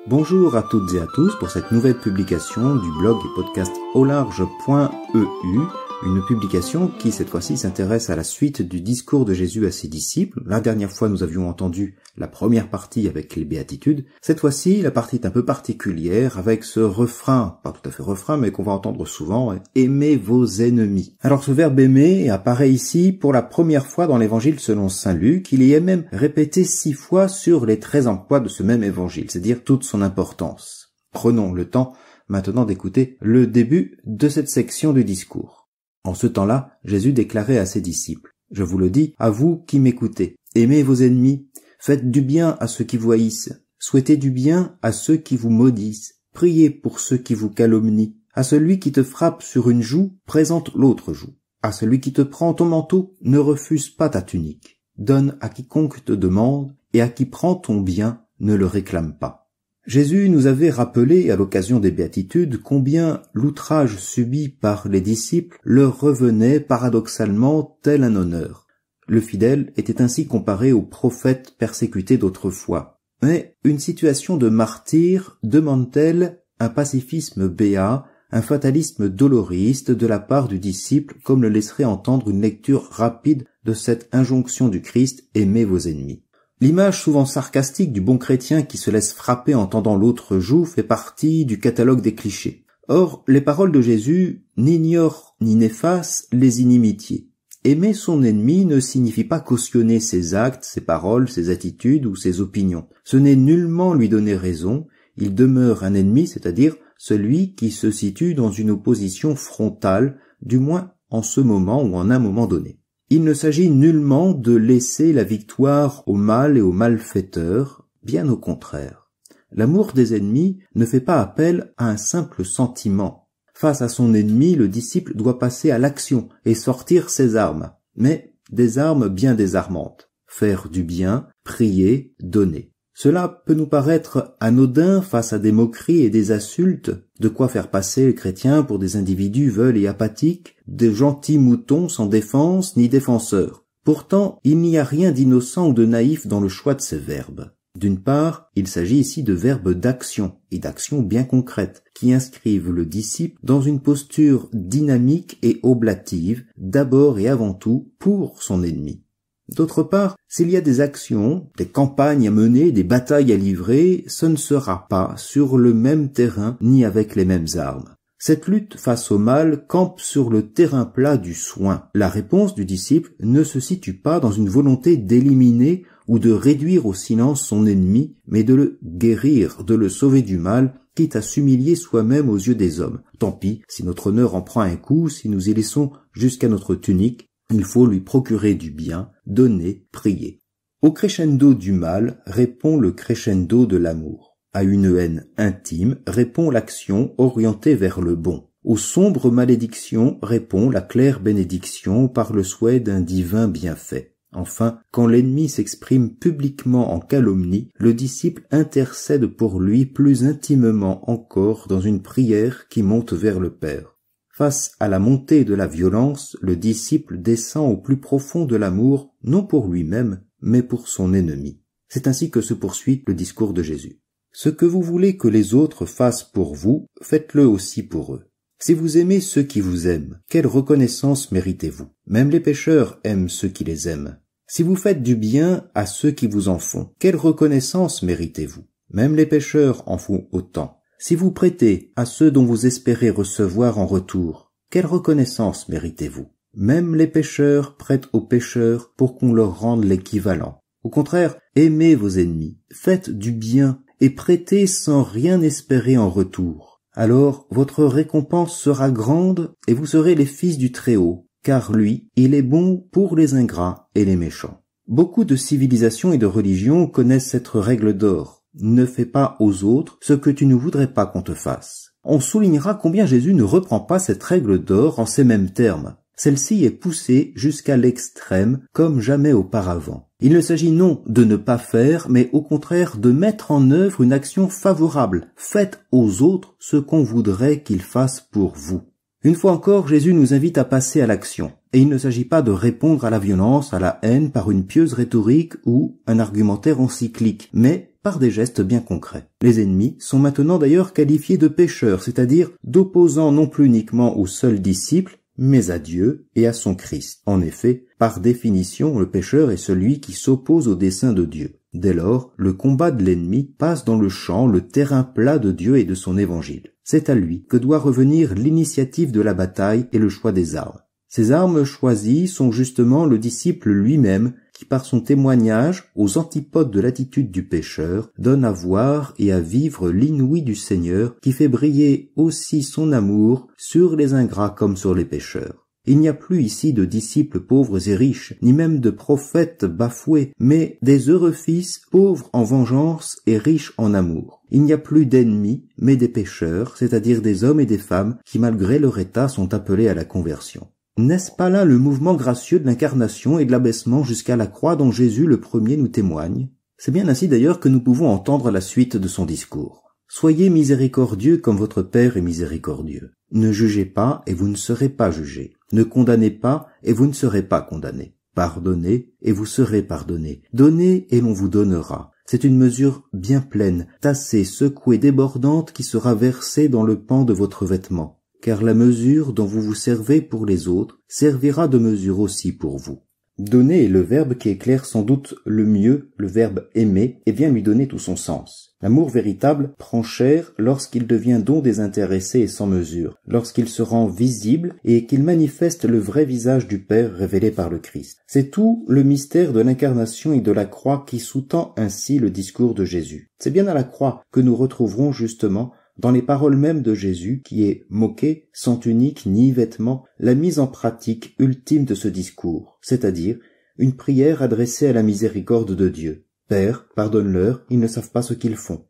Bonjour à toutes et à tous pour cette nouvelle publication du blog et podcast aularge.eu, une publication qui cette fois-ci s'intéresse à la suite du discours de Jésus à ses disciples. La dernière fois nous avions entendu la première partie avec les béatitudes. Cette fois-ci la partie est un peu particulière avec ce refrain, pas tout à fait refrain mais qu'on va entendre souvent, aimez vos ennemis. Alors ce verbe aimer apparaît ici pour la première fois dans l'évangile selon saint Luc. Il y est même répété 6 fois sur les 13 emplois de ce même évangile, c'est-à-dire toute son importance. Prenons le temps maintenant d'écouter le début de cette section du discours. En ce temps-là, Jésus déclarait à ses disciples, « Je vous le dis, à vous qui m'écoutez, aimez vos ennemis, faites du bien à ceux qui vous haïssent, souhaitez du bien à ceux qui vous maudissent, priez pour ceux qui vous calomnient. À celui qui te frappe sur une joue, présente l'autre joue. À celui qui te prend ton manteau, ne refuse pas ta tunique. Donne à quiconque te demande, et à qui prend ton bien, ne le réclame pas. » Jésus nous avait rappelé à l'occasion des béatitudes combien l'outrage subi par les disciples leur revenait paradoxalement tel un honneur. Le fidèle était ainsi comparé aux prophètes persécutés d'autrefois. Mais une situation de martyr demande-t-elle un pacifisme béat, un fatalisme doloriste de la part du disciple, comme le laisserait entendre une lecture rapide de cette injonction du Christ « Aimez vos ennemis ». L'image souvent sarcastique du bon chrétien qui se laisse frapper en tendant l'autre joue fait partie du catalogue des clichés. Or, les paroles de Jésus n'ignorent ni n'effacent les inimitiés. Aimer son ennemi ne signifie pas cautionner ses actes, ses paroles, ses attitudes ou ses opinions. Ce n'est nullement lui donner raison, il demeure un ennemi, c'est-à-dire celui qui se situe dans une opposition frontale, du moins en ce moment ou en un moment donné. Il ne s'agit nullement de laisser la victoire au mal et aux malfaiteurs, bien au contraire. L'amour des ennemis ne fait pas appel à un simple sentiment. Face à son ennemi, le disciple doit passer à l'action et sortir ses armes, mais des armes bien désarmantes. Faire du bien, prier, donner. Cela peut nous paraître anodin face à des moqueries et des insultes, de quoi faire passer les chrétiens pour des individus veuls et apathiques, des gentils moutons sans défense ni défenseurs. Pourtant, il n'y a rien d'innocent ou de naïf dans le choix de ces verbes. D'une part, il s'agit ici de verbes d'action, et d'action bien concrètes, qui inscrivent le disciple dans une posture dynamique et oblative, d'abord et avant tout pour son ennemi. D'autre part, s'il y a des actions, des campagnes à mener, des batailles à livrer, ce ne sera pas sur le même terrain ni avec les mêmes armes. Cette lutte face au mal campe sur le terrain plat du soin. La réponse du disciple ne se situe pas dans une volonté d'éliminer ou de réduire au silence son ennemi, mais de le guérir, de le sauver du mal, quitte à s'humilier soi-même aux yeux des hommes. Tant pis, si notre honneur en prend un coup, si nous y laissons jusqu'à notre tunique, il faut lui procurer du bien, donner, prier. Au crescendo du mal répond le crescendo de l'amour. À une haine intime répond l'action orientée vers le bon. Aux sombres malédictions répond la claire bénédiction par le souhait d'un divin bienfait. Enfin, quand l'ennemi s'exprime publiquement en calomnie, le disciple intercède pour lui plus intimement encore dans une prière qui monte vers le Père. Face à la montée de la violence, le disciple descend au plus profond de l'amour, non pour lui-même, mais pour son ennemi. C'est ainsi que se poursuit le discours de Jésus. Ce que vous voulez que les autres fassent pour vous, faites-le aussi pour eux. Si vous aimez ceux qui vous aiment, quelle reconnaissance méritez-vous? Même les pécheurs aiment ceux qui les aiment. Si vous faites du bien à ceux qui vous en font, quelle reconnaissance méritez-vous? Même les pécheurs en font autant. Si vous prêtez à ceux dont vous espérez recevoir en retour, quelle reconnaissance méritez-vous? Même les pécheurs prêtent aux pécheurs pour qu'on leur rende l'équivalent. Au contraire, aimez vos ennemis, faites du bien et prêtez sans rien espérer en retour. Alors votre récompense sera grande et vous serez les fils du Très-Haut, car lui, il est bon pour les ingrats et les méchants. Beaucoup de civilisations et de religions connaissent cette règle d'or. Ne fais pas aux autres ce que tu ne voudrais pas qu'on te fasse. On soulignera combien Jésus ne reprend pas cette règle d'or en ces mêmes termes. Celle-ci est poussée jusqu'à l'extrême comme jamais auparavant. Il ne s'agit non de ne pas faire, mais au contraire de mettre en œuvre une action favorable. Faites aux autres ce qu'on voudrait qu'ils fassent pour vous. Une fois encore, Jésus nous invite à passer à l'action. Et il ne s'agit pas de répondre à la violence, à la haine par une pieuse rhétorique ou un argumentaire encyclique, mais par des gestes bien concrets. Les ennemis sont maintenant d'ailleurs qualifiés de pécheurs, c'est-à-dire d'opposants non plus uniquement aux seuls disciples, mais à Dieu et à son Christ. En effet, par définition, le pécheur est celui qui s'oppose au dessein de Dieu. Dès lors, le combat de l'ennemi passe dans le champ, le terrain plat de Dieu et de son évangile. C'est à lui que doit revenir l'initiative de la bataille et le choix des armes. Ces armes choisies sont justement le disciple lui-même qui, par son témoignage, aux antipodes de l'attitude du pécheur, donne à voir et à vivre l'inouï du Seigneur qui fait briller aussi son amour sur les ingrats comme sur les pécheurs. Il n'y a plus ici de disciples pauvres et riches, ni même de prophètes bafoués, mais des heureux fils pauvres en vengeance et riches en amour. Il n'y a plus d'ennemis, mais des pécheurs, c'est-à-dire des hommes et des femmes qui, malgré leur état, sont appelés à la conversion. N'est-ce pas là le mouvement gracieux de l'incarnation et de l'abaissement jusqu'à la croix dont Jésus le premier nous témoigne? C'est bien ainsi d'ailleurs que nous pouvons entendre la suite de son discours. Soyez miséricordieux comme votre Père est miséricordieux. Ne jugez pas et vous ne serez pas jugés. Ne condamnez pas et vous ne serez pas condamnés. Pardonnez et vous serez pardonnés. Donnez et l'on vous donnera. C'est une mesure bien pleine, tassée, secouée, débordante qui sera versée dans le pan de votre vêtement. Car la mesure dont vous vous servez pour les autres servira de mesure aussi pour vous. Donner est le verbe qui éclaire sans doute le mieux le verbe aimer et vient lui donner tout son sens. L'amour véritable prend chair lorsqu'il devient don désintéressé et sans mesure, lorsqu'il se rend visible et qu'il manifeste le vrai visage du Père révélé par le Christ. C'est tout le mystère de l'incarnation et de la croix qui sous-tend ainsi le discours de Jésus. C'est bien à la croix que nous retrouverons justement dans les paroles mêmes de Jésus, qui est moqué, sans tunique ni vêtements, la mise en pratique ultime de ce discours, c'est-à-dire une prière adressée à la miséricorde de Dieu. Père, pardonne-leur, ils ne savent pas ce qu'ils font.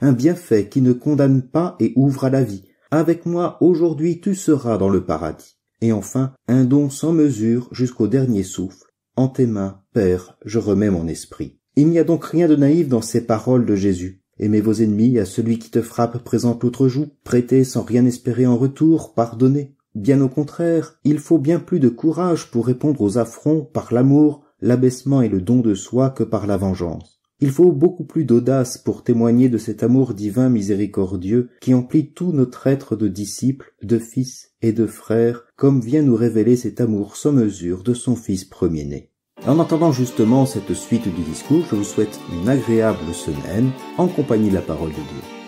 Un bienfait qui ne condamne pas et ouvre à la vie. Avec moi, aujourd'hui, tu seras dans le paradis. Et enfin, un don sans mesure jusqu'au dernier souffle. En tes mains, Père, je remets mon esprit. Il n'y a donc rien de naïf dans ces paroles de Jésus. Aimez vos ennemis, à celui qui te frappe présente l'autre joue, prêtez sans rien espérer en retour, pardonnez. Bien au contraire, il faut bien plus de courage pour répondre aux affronts par l'amour, l'abaissement et le don de soi que par la vengeance. Il faut beaucoup plus d'audace pour témoigner de cet amour divin miséricordieux qui emplit tout notre être de disciples, de fils et de frères, comme vient nous révéler cet amour sans mesure de son Fils premier-né. En attendant justement cette suite du discours, je vous souhaite une agréable semaine en compagnie de la parole de Dieu.